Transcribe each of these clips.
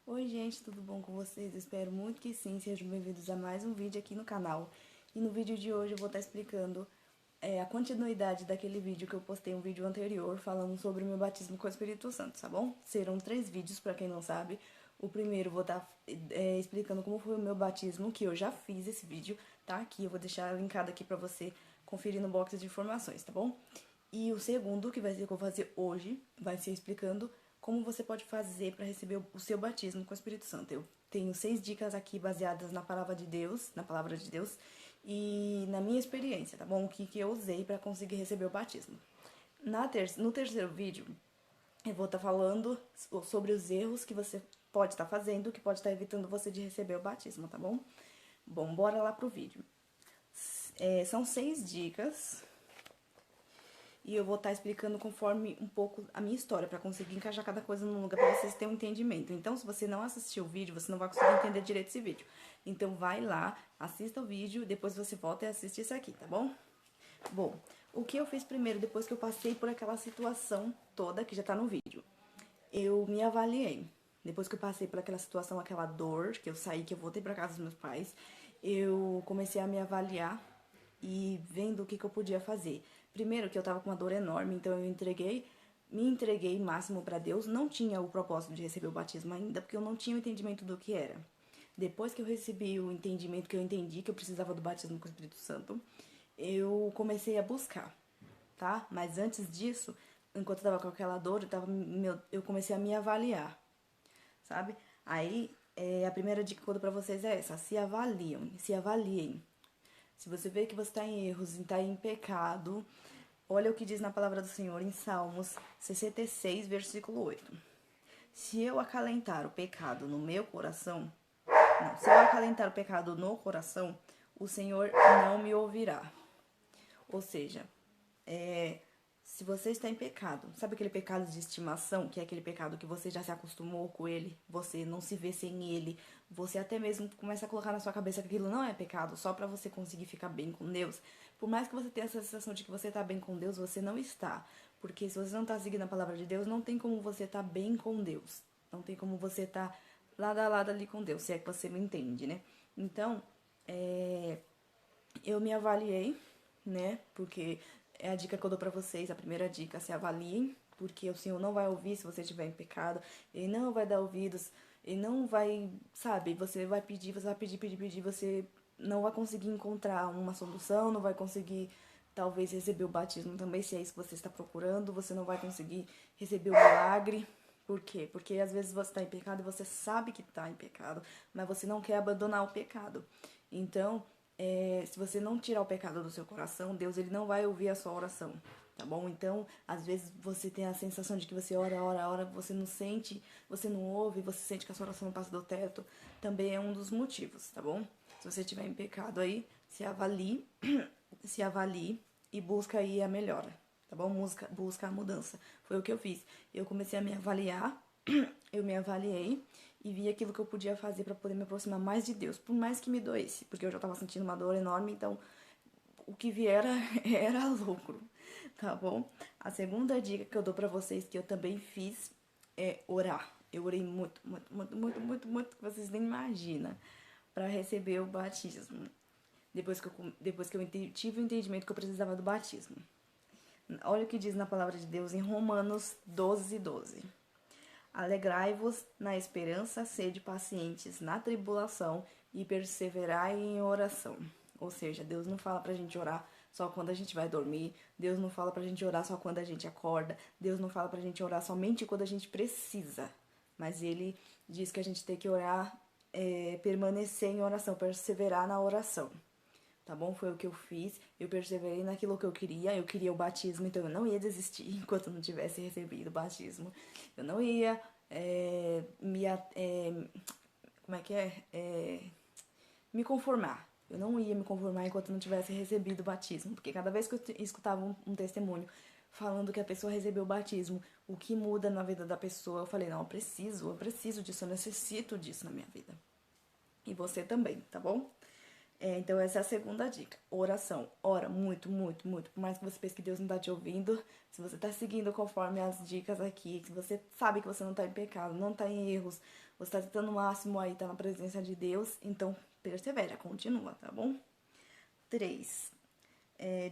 Oi gente, tudo bom com vocês? Espero muito que sim, sejam bem-vindos a mais um vídeo aqui no canal. E no vídeo de hoje eu vou estar explicando a continuidade daquele vídeo que eu postei um vídeo anterior falando sobre o meu batismo com o Espírito Santo, tá bom? Serão 3 vídeos, pra quem não sabe. O primeiro eu vou estar explicando como foi o meu batismo, que eu já fiz esse vídeo, tá aqui, eu vou deixar linkado aqui pra você conferir no box de informações, tá bom? E o segundo, que vai ser o que eu vou fazer hoje, vai ser explicando como você pode fazer para receber o seu batismo com o Espírito Santo. Eu tenho 6 dicas aqui baseadas na palavra de Deus e na minha experiência, tá bom? O que eu usei para conseguir receber o batismo. No terceiro vídeo, eu vou estar falando sobre os erros que você pode estar fazendo, que pode estar evitando você de receber o batismo, tá bom? Bom, bora lá pro vídeo. São 6 dicas e eu vou estar explicando conforme um pouco a minha história, para conseguir encaixar cada coisa no lugar, para vocês terem um entendimento. Então, se você não assistiu o vídeo, você não vai conseguir entender direito esse vídeo. Então, vai lá, assista o vídeo, depois você volta e assiste isso aqui, tá bom? Bom, o que eu fiz primeiro, depois que eu passei por aquela situação toda, que já tá no vídeo? Eu me avaliei. Depois que eu passei por aquela situação, aquela dor, que eu saí, que eu voltei para casa dos meus pais, eu comecei a me avaliar e vendo o que eu podia fazer. Primeiro que eu tava com uma dor enorme, então me entreguei máximo para Deus. Não tinha o propósito de receber o batismo ainda, porque eu não tinha o entendimento do que era. Depois que eu recebi o entendimento, que eu entendi que eu precisava do batismo com o Espírito Santo, eu comecei a buscar, tá? Mas antes disso, enquanto eu tava com aquela dor, eu comecei a me avaliar, sabe? Aí, a primeira dica que eu dou pra vocês é essa: se avaliem. Se você vê que você está em erros, está em pecado, olha o que diz na palavra do Senhor em Salmos 66, versículo 8. Se eu acalentar o pecado no meu coração, não, se eu acalentar o pecado no coração, o Senhor não me ouvirá. Ou seja, se você está em pecado, sabe aquele pecado de estimação, que é aquele pecado que você já se acostumou com ele, você não se vê sem ele, você até mesmo começa a colocar na sua cabeça que aquilo não é pecado, só para você conseguir ficar bem com Deus. Por mais que você tenha essa sensação de que você está bem com Deus, você não está. Porque se você não está seguindo a palavra de Deus, não tem como você estar bem com Deus. Não tem como você estar lado a lado ali com Deus, se é que você me entende, né? Então, eu me avaliei, né? Porque é a dica que eu dou pra vocês, a primeira dica: se avaliem, porque o Senhor não vai ouvir se você estiver em pecado, Ele não vai dar ouvidos, Ele não vai, sabe, você vai pedir, você não vai conseguir encontrar uma solução, não vai conseguir talvez receber o batismo também, se é isso que você está procurando, você não vai conseguir receber o milagre. Por quê? Porque às vezes você está em pecado e você sabe que está em pecado, mas você não quer abandonar o pecado. Então, se você não tirar o pecado do seu coração, Deus ele não vai ouvir a sua oração, tá bom? Então, às vezes você tem a sensação de que você ora, você não sente, você não ouve, você sente que a sua oração não passa do teto, também é um dos motivos, tá bom? Se você estiver em pecado aí, se avalie, se avalie e busca aí a melhora, tá bom? Busca a mudança. Foi o que eu fiz. Eu comecei a me avaliar, eu me avaliei e vi aquilo que eu podia fazer para poder me aproximar mais de Deus, por mais que me doesse, porque eu já tava sentindo uma dor enorme, então o que viera era lucro, tá bom? A segunda dica que eu dou para vocês, que eu também fiz, é orar. Eu orei muito, que vocês nem imaginam, para receber o batismo. Depois que eu tive o entendimento que eu precisava do batismo. Olha o que diz na palavra de Deus em Romanos 12:12. Alegrai-vos na esperança, sede pacientes na tribulação e perseverai em oração. Ou seja, Deus não fala pra gente orar só quando a gente vai dormir, Deus não fala pra gente orar só quando a gente acorda, Deus não fala pra gente orar somente quando a gente precisa. Mas Ele diz que a gente tem que orar, permanecer em oração, perseverar na oração. Tá bom? Foi o que eu fiz. Eu perseverei naquilo que eu queria. Eu queria o batismo, então eu não ia desistir enquanto não tivesse recebido o batismo. Eu não ia como é que é? Me conformar. Eu não ia me conformar enquanto não tivesse recebido o batismo. Porque cada vez que eu escutava um testemunho falando que a pessoa recebeu o batismo, o que muda na vida da pessoa, eu falei, não, eu preciso disso, eu necessito disso na minha vida. E você também, tá bom? Então essa é a segunda dica. Oração. Ora muito, muito, muito. Por mais que você pense que Deus não tá te ouvindo, se você tá seguindo conforme as dicas aqui, se você sabe que você não tá em pecado, não tá em erros, você tá tentando o máximo aí, tá na presença de Deus, então persevera, continua, tá bom? 3.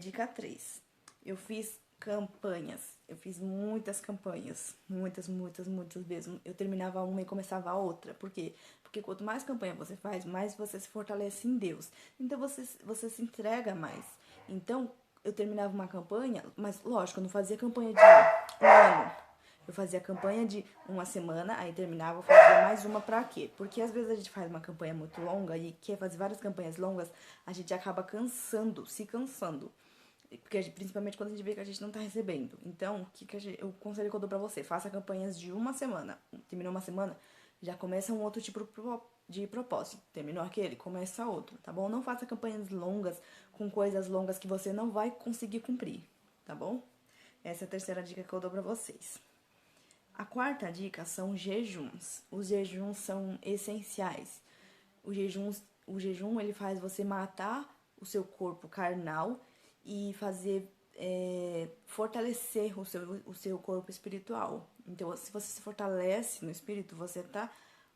Dica 3. Eu fiz campanhas. Eu fiz muitas campanhas. Muitas, muitas, muitas mesmo. Eu terminava uma e começava a outra. Por quê? Porque quanto mais campanha você faz, mais você se fortalece em Deus. Então você se entrega mais. Então, eu terminava uma campanha, mas lógico, eu não fazia campanha de um ano. Eu fazia campanha de uma semana, aí terminava, eu fazia mais uma pra quê? Porque às vezes a gente faz uma campanha muito longa e quer fazer várias campanhas longas, a gente acaba cansando, se cansando. Porque principalmente quando a gente vê que a gente não tá recebendo. Então, o conselho que eu dou pra você? Faça campanhas de uma semana. Terminou uma semana, já começa um outro tipo de propósito. Terminou aquele, começa outro, tá bom? Não faça campanhas longas, com coisas longas que você não vai conseguir cumprir, tá bom? Essa é a terceira dica que eu dou pra vocês. A quarta dica são jejuns. Os jejuns são essenciais. O jejum ele faz você matar o seu corpo carnal e fazer fortalecer o seu corpo espiritual. Então, se você se fortalece no espírito, você tá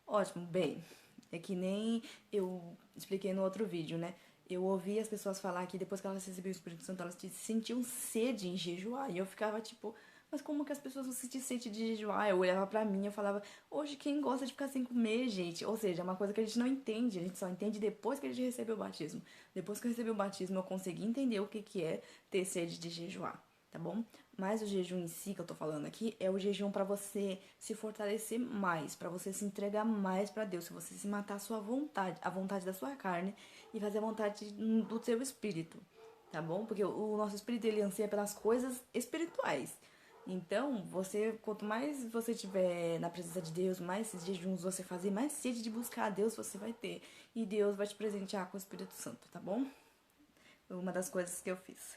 ótimo, bem. É que nem eu expliquei no outro vídeo, né? Eu ouvi as pessoas falar que depois que elas recebiam o Espírito Santo, elas sentiam sede em jejuar. E eu ficava tipo, mas como que as pessoas não sentem sede de jejuar? Eu olhava pra mim e falava, hoje quem gosta de ficar sem comer, gente? Ou seja, é uma coisa que a gente não entende, a gente só entende depois que a gente recebeu o batismo. Depois que eu recebi o batismo, eu consegui entender o que que é ter sede de jejuar, tá bom? Mas o jejum em si que eu tô falando aqui é o jejum pra você se fortalecer mais, pra você se entregar mais pra Deus, se você se matar a sua vontade, a vontade da sua carne e fazer a vontade do seu espírito, tá bom? Porque o nosso espírito ele anseia pelas coisas espirituais. Então, quanto mais você estiver na presença de Deus, mais esses jejuns você fazer, mais sede de buscar a Deus você vai ter. E Deus vai te presentear com o Espírito Santo, tá bom? Uma das coisas que eu fiz.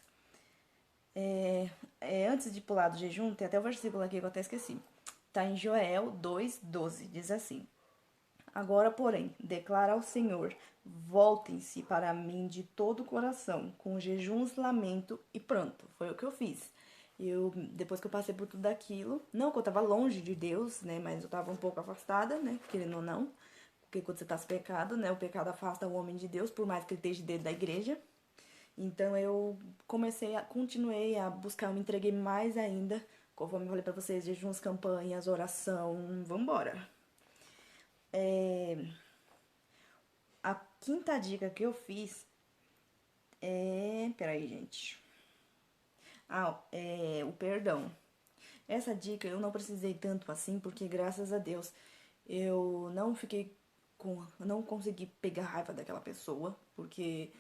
Antes de pular do jejum, tem até o versículo aqui que eu até esqueci. Tá em Joel 2:12, diz assim: Agora, porém, declara ao Senhor: voltem-se para mim de todo o coração, com jejuns, lamento e pranto. Foi o que eu fiz. Depois que eu passei por tudo aquilo, não que eu tava longe de Deus, né, mas eu tava um pouco afastada, né, querendo ou não, porque quando você tá sem pecado, né, o pecado afasta o homem de Deus, por mais que ele esteja dentro da igreja. Então eu continuei a buscar, eu me entreguei mais ainda, conforme eu falei pra vocês, jejuns, campanhas, oração, vambora. A quinta dica que eu fiz Peraí, gente. O perdão. Essa dica eu não precisei tanto assim, porque graças a Deus eu não fiquei com. Não consegui pegar raiva daquela pessoa, porque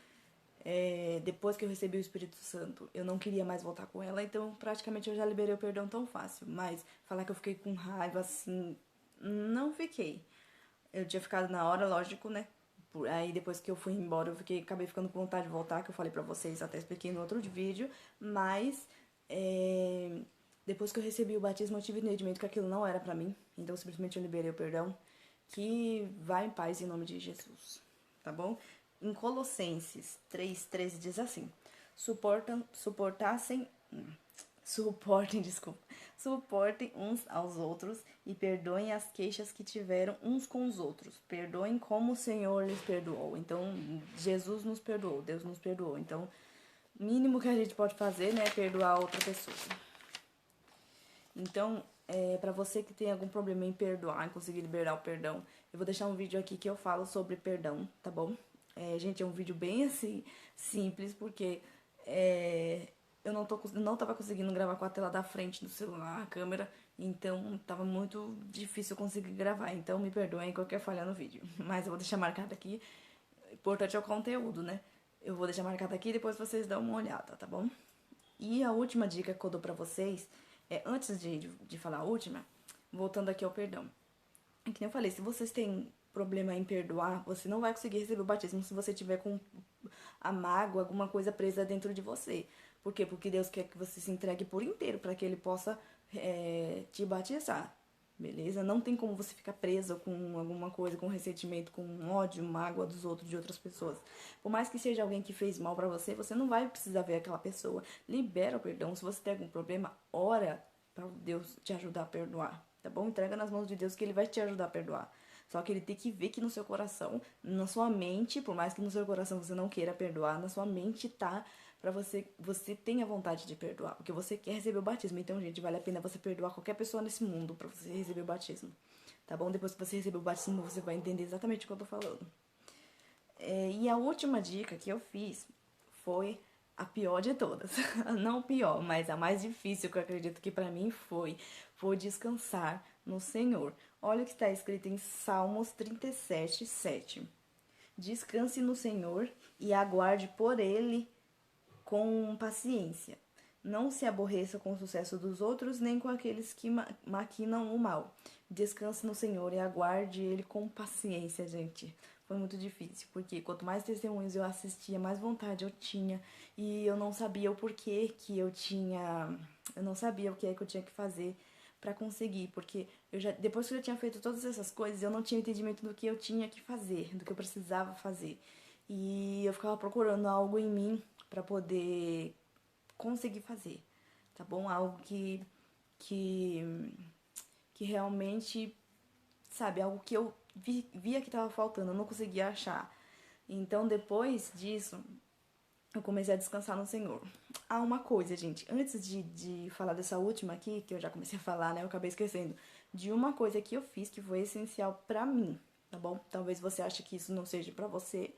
depois que eu recebi o Espírito Santo, eu não queria mais voltar com ela, então praticamente eu já liberei o perdão tão fácil. Mas falar que eu fiquei com raiva assim, não fiquei. Eu tinha ficado na hora, lógico, né? Aí depois que eu fui embora, acabei ficando com vontade de voltar, que eu falei pra vocês, até expliquei no outro vídeo. Mas depois que eu recebi o batismo, eu tive entendimento que aquilo não era pra mim. Então simplesmente eu liberei o perdão. Que vá em paz em nome de Jesus. Tá bom? Em Colossenses 3:13 diz assim: suportassem Suportem, desculpa. Suportem uns aos outros e perdoem as queixas que tiveram uns com os outros. Perdoem como o Senhor lhes perdoou. Então, Jesus nos perdoou, Deus nos perdoou. Então, o mínimo que a gente pode fazer, né, é perdoar outra pessoa. Então, para você que tem algum problema em perdoar, em conseguir liberar o perdão, eu vou deixar um vídeo aqui que eu falo sobre perdão, tá bom? Gente, é um vídeo bem assim, simples, porque eu não tava conseguindo gravar com a tela da frente do celular, a câmera, então tava muito difícil eu conseguir gravar. Então me perdoem qualquer falha no vídeo. Mas eu vou deixar marcado aqui. O importante é o conteúdo, né? Eu vou deixar marcado aqui e depois vocês dão uma olhada, tá bom? E a última dica que eu dou pra vocês antes de falar a última, voltando aqui ao perdão. É que nem eu falei, se vocês têm problema em perdoar, você não vai conseguir receber o batismo se você tiver com a mágoa, alguma coisa presa dentro de você. Por quê? Porque Deus quer que você se entregue por inteiro para que Ele possa te batizar. beleza? Não tem como você ficar preso com alguma coisa, com ressentimento, com ódio, mágoa dos outros, de outras pessoas. Por mais que seja alguém que fez mal pra você, você não vai precisar ver aquela pessoa. Libera o perdão. Se você tem algum problema, ora pra Deus te ajudar a perdoar, tá bom? Entrega nas mãos de Deus que Ele vai te ajudar a perdoar. Só que Ele tem que ver que no seu coração, na sua mente, por mais que no seu coração você não queira perdoar, na sua mente tá pra você tenha vontade de perdoar, porque você quer receber o batismo. Então, gente, vale a pena você perdoar qualquer pessoa nesse mundo pra você receber o batismo, tá bom? Depois que você receber o batismo, você vai entender exatamente o que eu tô falando. E a última dica que eu fiz foi a pior de todas. Não pior, mas a mais difícil que eu acredito que pra mim foi descansar no Senhor. Olha o que está escrito em Salmos 37, 7. Descanse no Senhor e aguarde por Ele com paciência. Não se aborreça com o sucesso dos outros, nem com aqueles que maquinam o mal. Descanse no Senhor e aguarde Ele com paciência, gente. Foi muito difícil, porque quanto mais testemunhos eu assistia, mais vontade eu tinha. E eu não sabia o porquê que eu tinha. Eu não sabia o que é que eu tinha que fazer pra conseguir, porque depois que eu já tinha feito todas essas coisas, eu não tinha entendimento do que eu tinha que fazer, do que eu precisava fazer. E eu ficava procurando algo em mim pra poder conseguir fazer, tá bom? Algo que, que realmente, sabe, algo que eu via que tava faltando, eu não conseguia achar. Então, depois disso, eu comecei a descansar no Senhor. Ah, uma coisa, gente, antes de falar dessa última aqui, que eu já comecei a falar, né, eu acabei esquecendo, de uma coisa que eu fiz que foi essencial pra mim, tá bom? Talvez você ache que isso não seja pra você,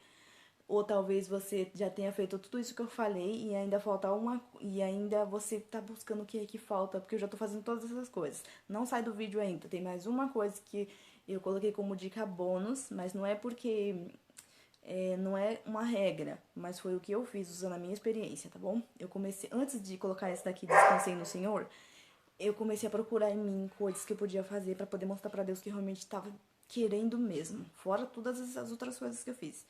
ou talvez você já tenha feito tudo isso que eu falei e ainda falta uma. E ainda você tá buscando o que é que falta, porque eu já tô fazendo todas essas coisas. Não sai do vídeo ainda. Tem mais uma coisa que eu coloquei como dica bônus, mas não é porque. Não é uma regra, mas foi o que eu fiz usando a minha experiência, tá bom? Eu comecei, antes de colocar essa daqui, Descansei no Senhor, eu comecei a procurar em mim coisas que eu podia fazer pra poder mostrar pra Deus que eu realmente tava querendo mesmo. Fora todas as outras coisas que eu fiz.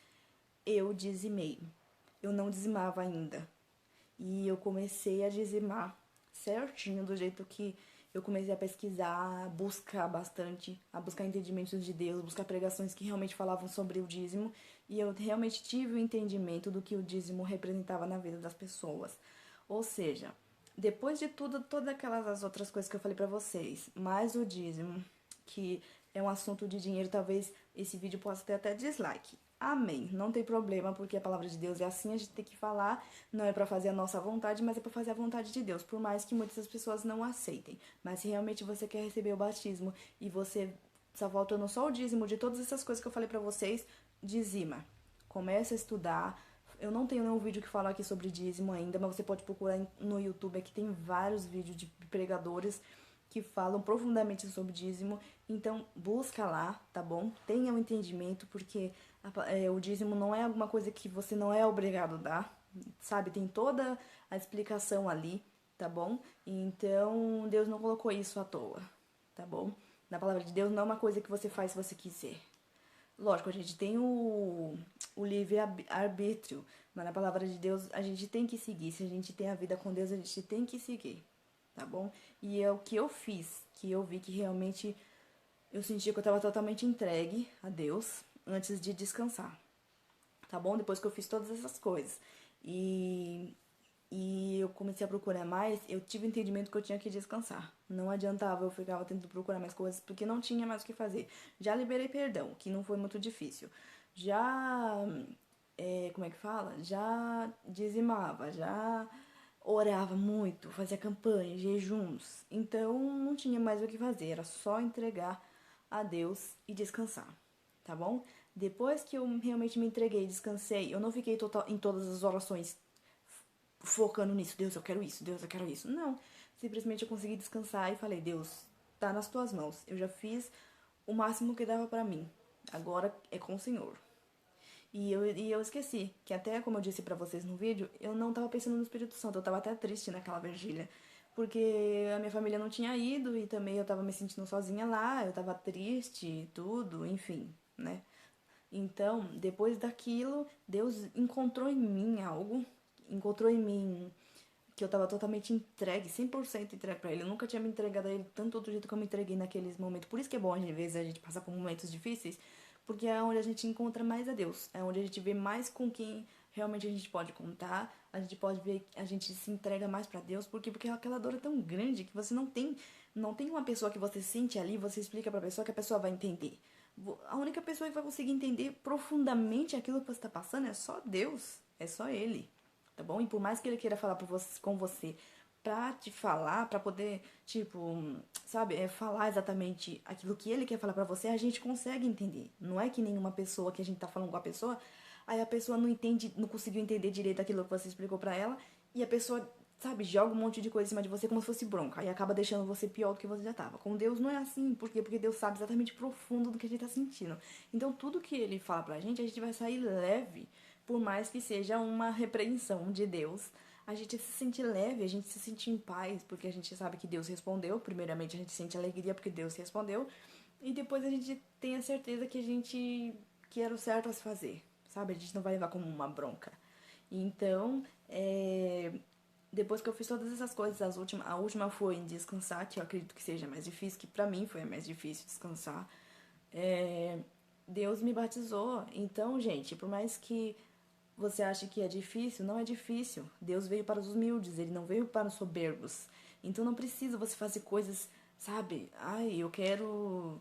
Eu dizimei. Eu não dizimava ainda. E eu comecei a dizimar certinho, do jeito que eu comecei a pesquisar, a buscar bastante, a buscar entendimentos de Deus, buscar pregações que realmente falavam sobre o dízimo. E eu realmente tive o entendimento do que o dízimo representava na vida das pessoas. Ou seja, depois de tudo, todas aquelas as outras coisas que eu falei pra vocês, mais o dízimo, que é um assunto de dinheiro, talvez esse vídeo possa ter até dislike. Amém. Não tem problema, porque a palavra de Deus é assim, a gente tem que falar, não é pra fazer a nossa vontade, mas é pra fazer a vontade de Deus, por mais que muitas pessoas não aceitem. Mas se realmente você quer receber o batismo e você tá faltando só o dízimo de todas essas coisas que eu falei pra vocês, dizima. Começa a estudar. Eu não tenho nenhum vídeo que fala aqui sobre dízimo ainda, mas você pode procurar no YouTube, aqui tem vários vídeos de pregadores que falam profundamente sobre dízimo. Então, busca lá, tá bom? Tenha um entendimento, porque o dízimo não é alguma coisa que você não é obrigado a dar, sabe? Tem toda a explicação ali, tá bom? Então, Deus não colocou isso à toa, tá bom? Na palavra de Deus não é uma coisa que você faz se você quiser. Lógico, a gente tem o livre-arbítrio, mas na palavra de Deus a gente tem que seguir. Se a gente tem a vida com Deus, a gente tem que seguir, tá bom? E é o que eu fiz, que eu vi que realmente eu senti que eu tava totalmente entregue a Deus antes de descansar, tá bom? Depois que eu fiz todas essas coisas. E eu comecei a procurar mais, eu tive o entendimento que eu tinha que descansar. Não adiantava, eu ficava tentando procurar mais coisas, porque não tinha mais o que fazer. Já liberei perdão, que não foi muito difícil. Já, como é que fala? Já dizimava, já orava muito, fazia campanha, jejuns. Então não tinha mais o que fazer, era só entregar a Deus e descansar, tá bom? Depois que eu realmente me entreguei, descansei, eu não fiquei em todas as orações focando nisso, Deus, eu quero isso, Deus, eu quero isso. Não, simplesmente eu consegui descansar e falei, Deus, tá nas tuas mãos. Eu já fiz o máximo que dava pra mim. Agora é com o Senhor. E eu esqueci, que até como eu disse pra vocês no vídeo, eu não tava pensando no Espírito Santo, eu tava até triste naquela vigília. Porque a minha família não tinha ido e também eu tava me sentindo sozinha lá, eu tava triste e tudo, enfim, né? Então, depois daquilo, Deus encontrou em mim algo, encontrou em mim que eu tava totalmente entregue, 100% entregue pra ele. Eu nunca tinha me entregado a ele tanto do jeito que eu me entreguei naqueles momentos. Por isso que é bom, às vezes, a gente passar por momentos difíceis, porque é onde a gente encontra mais a Deus. É onde a gente vê mais com quem realmente a gente pode contar. A gente pode ver, a gente se entrega mais pra Deus. Por quê? Porque aquela dor é tão grande que você não tem uma pessoa que você sente ali, você explica pra pessoa que a pessoa vai entender. A única pessoa que vai conseguir entender profundamente aquilo que você tá passando é só Deus. É só Ele. Tá bom? E por mais que ele queira falar com você pra te falar, pra poder, tipo, sabe, falar exatamente aquilo que ele quer falar pra você, a gente consegue entender. Não é que nenhuma pessoa que a gente tá falando com a pessoa, aí a pessoa não entende, não conseguiu entender direito aquilo que você explicou pra ela, e a pessoa, sabe, joga um monte de coisa em cima de você como se fosse bronca, aí acaba deixando você pior do que você já tava. Com Deus não é assim, por quê? Porque Deus sabe exatamente profundo do que a gente tá sentindo. Então tudo que ele fala pra gente, a gente vai sair leve, por mais que seja uma repreensão de Deus, a gente se sente leve, a gente se sente em paz, porque a gente sabe que Deus respondeu. Primeiramente, a gente sente alegria porque Deus respondeu. E depois a gente tem a certeza que era o certo a se fazer, sabe? A gente não vai levar como uma bronca. Então, depois que eu fiz todas essas coisas, a última foi em descansar, que eu acredito que seja mais difícil, que pra mim foi a mais difícil descansar. É, Deus me batizou. Então, gente, por mais que você acha que é difícil? Não é difícil. Deus veio para os humildes, ele não veio para os soberbos. Então não precisa você fazer coisas, sabe? Ai, eu quero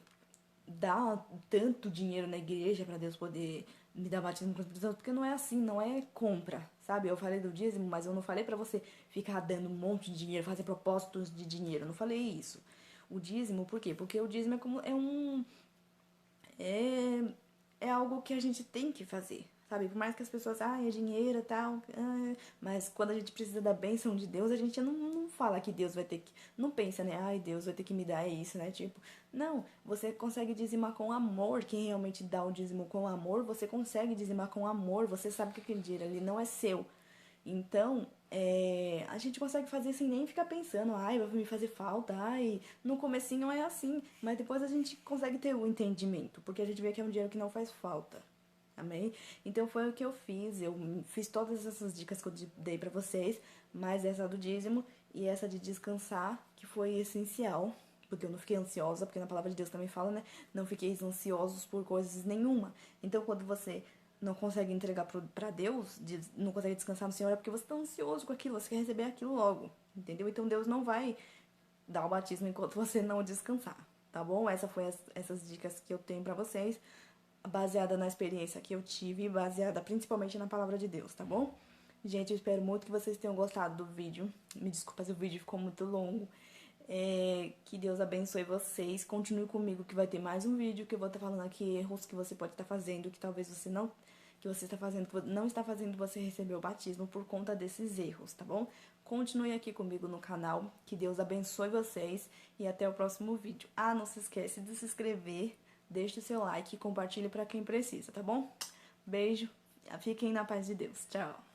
dar tanto dinheiro na igreja para Deus poder me dar batismo com o Espírito Santo, porque não é assim, não é compra, sabe? Eu falei do dízimo, mas eu não falei para você ficar dando um monte de dinheiro, fazer propósitos de dinheiro, eu não falei isso. O dízimo, por quê? Porque o dízimo é, é algo que a gente tem que fazer, sabe? Por mais que as pessoas, é dinheiro e tal, mas quando a gente precisa da bênção de Deus, a gente não fala que Deus vai ter que, não pensa, né? Ai, Deus vai ter que me dar isso, né? Tipo, não, você consegue dizimar com amor. Quem realmente dá o dízimo com amor, você consegue dizimar com amor, você sabe que aquele dinheiro ali não é seu. Então, a gente consegue fazer sem nem ficar pensando, ai, vai me fazer falta, ai, no comecinho é assim, mas depois a gente consegue ter o entendimento, porque a gente vê que é um dinheiro que não faz falta. Amém? Então foi o que eu fiz. Eu fiz todas essas dicas que eu dei pra vocês, mais essa do dízimo e essa de descansar, que foi essencial, porque eu não fiquei ansiosa, porque na palavra de Deus também fala, né? Não fiqueis ansiosos por coisas nenhuma. Então quando você não consegue entregar pra Deus, não consegue descansar no Senhor, é porque você tá ansioso com aquilo, você quer receber aquilo logo, entendeu? Então Deus não vai dar o batismo enquanto você não descansar, tá bom? Essa foi essas dicas que eu tenho pra vocês, baseada na experiência que eu tive e baseada principalmente na palavra de Deus, tá bom? Gente, eu espero muito que vocês tenham gostado do vídeo. Me desculpa se o vídeo ficou muito longo. Que Deus abençoe vocês. Continue comigo que vai ter mais um vídeo que eu vou estar falando aqui, erros que você pode estar fazendo, que talvez você não, que você está fazendo, que não está fazendo você receber o batismo por conta desses erros, tá bom? Continue aqui comigo no canal. Que Deus abençoe vocês e até o próximo vídeo. Não se esquece de se inscrever, deixe o seu like e compartilhe para quem precisa, tá bom? Beijo, fiquem na paz de Deus. Tchau.